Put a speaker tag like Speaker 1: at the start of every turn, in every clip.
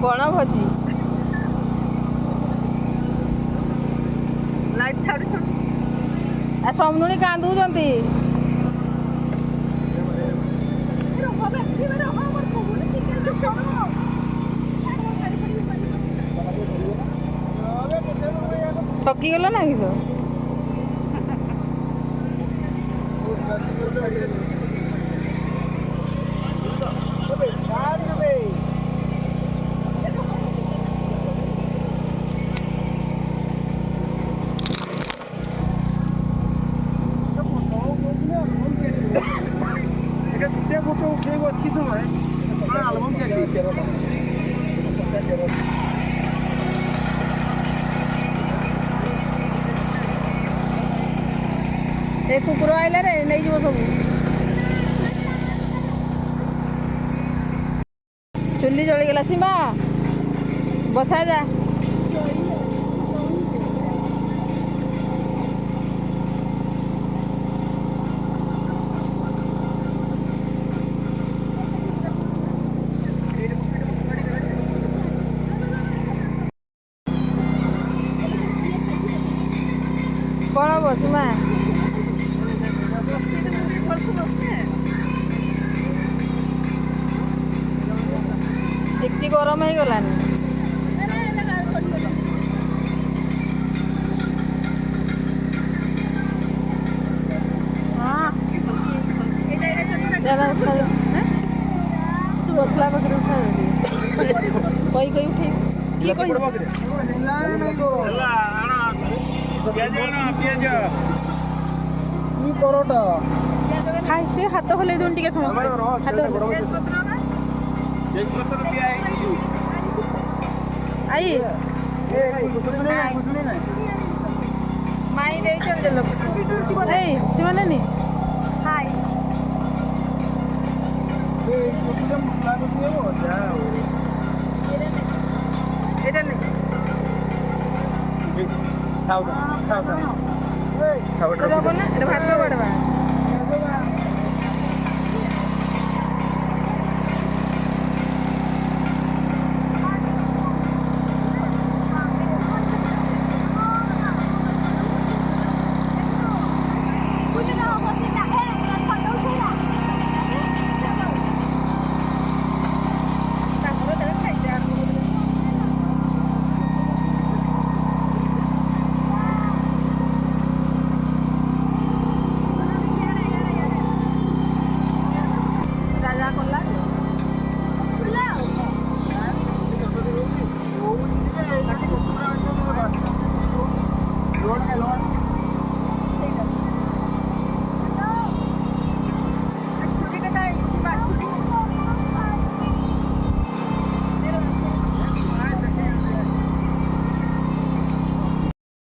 Speaker 1: ବଣଭୋଜି
Speaker 2: ଲାଇଟ୍ ଛାଡୁଛୁ
Speaker 1: ଆ ସମୁଦୁଣି କାନ୍ଦୁଛନ୍ତି। ଠକିଗଲ ନା କିସ?
Speaker 3: फोटो उठेको के छ है एल्बम
Speaker 1: ए कुकुर आइला रे नहीं जीव सब चुल्ली जली गला सीमा बसा जा कौन हम सीमा डेक्ची गरम हो गलानी बसला पाखे उठा कही कही उठे
Speaker 3: परोटा
Speaker 2: हाय हाथ हलै दून टिके समस्त हाथ आई
Speaker 1: माई देइछन लोक
Speaker 2: ए सिमाना नी हाय
Speaker 1: এটা নেই এটা হবে না এটা ভাত বাড়বা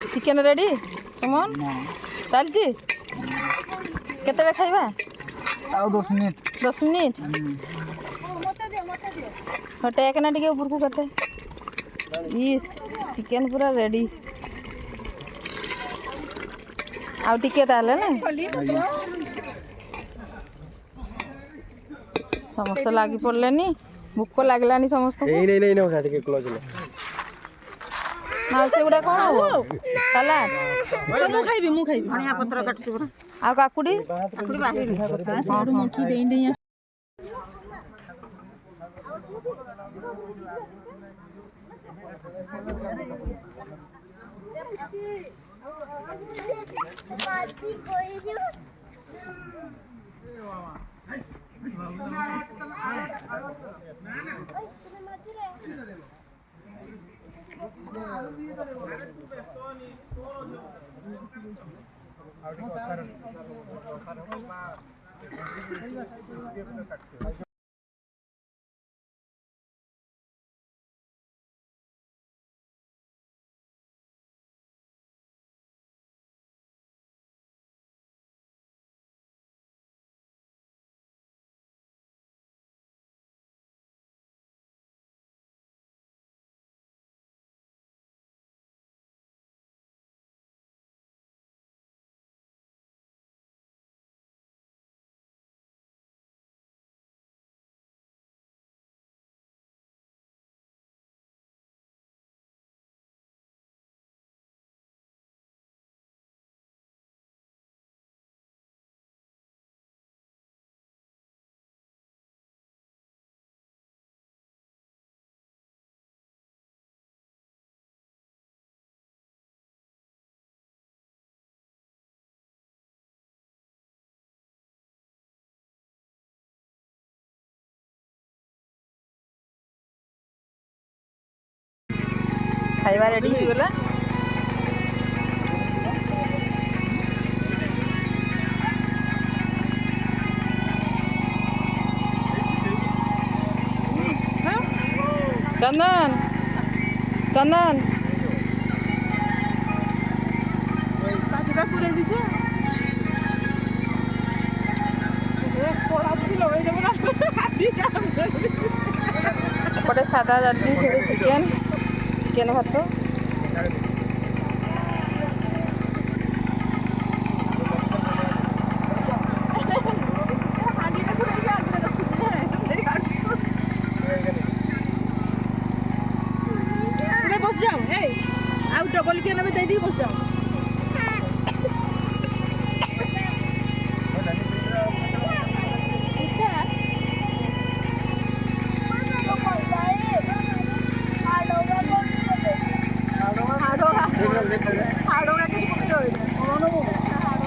Speaker 1: चिकेन रेडी सुमन चलती केते खाइबा
Speaker 3: आउ 10 मिनिट
Speaker 1: 10 मिनिट हटे के ना टिके ऊपर को करते इस चिकेन पूरा रेडी आउ टिके ताले ना समस्त लागी पड़लेनी भूख लागलानी समस्त
Speaker 3: नहीं ना टिके क्लोज ले
Speaker 1: माउसे गुडा कोन हो सलाद
Speaker 2: मु खाइबी धनिया पत्र काटछु बरा
Speaker 1: आ काकुडी
Speaker 2: बाकी साडू मक्खी देई देई
Speaker 4: माची कोई जो
Speaker 1: ଖାଇବା ରେଡ଼ି ହେଇଗଲା। ଚନ୍ଦନ ଚନ୍ଦନ
Speaker 2: ପାଟିଟା ପୁରେଇ ଦେଇଛ
Speaker 1: ଏପଟେ ସାଧା ଯାତ୍ରୀ ସେଠି ଚିକେନ ଭାତ।
Speaker 2: ବସ ଯାଉ ଆଉ ଡବଲ କିଏ ନେବେ ଦେଇଦେଇ ବସ ଯାଉ।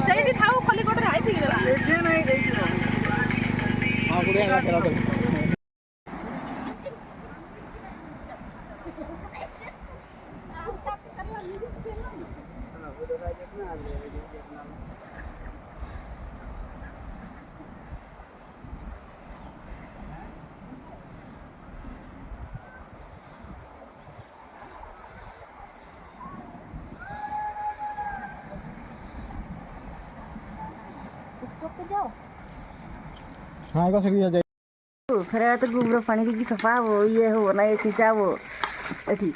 Speaker 2: ସେଇଠି ଥାଉ ଖାଲି ଗୋଟେ ରାଇ ହେଇଗଲା।
Speaker 3: हाँ को सकी जाए
Speaker 5: फेर तो गोबर पानी की सफा हो ये हो ना ये खिंचा वो एठी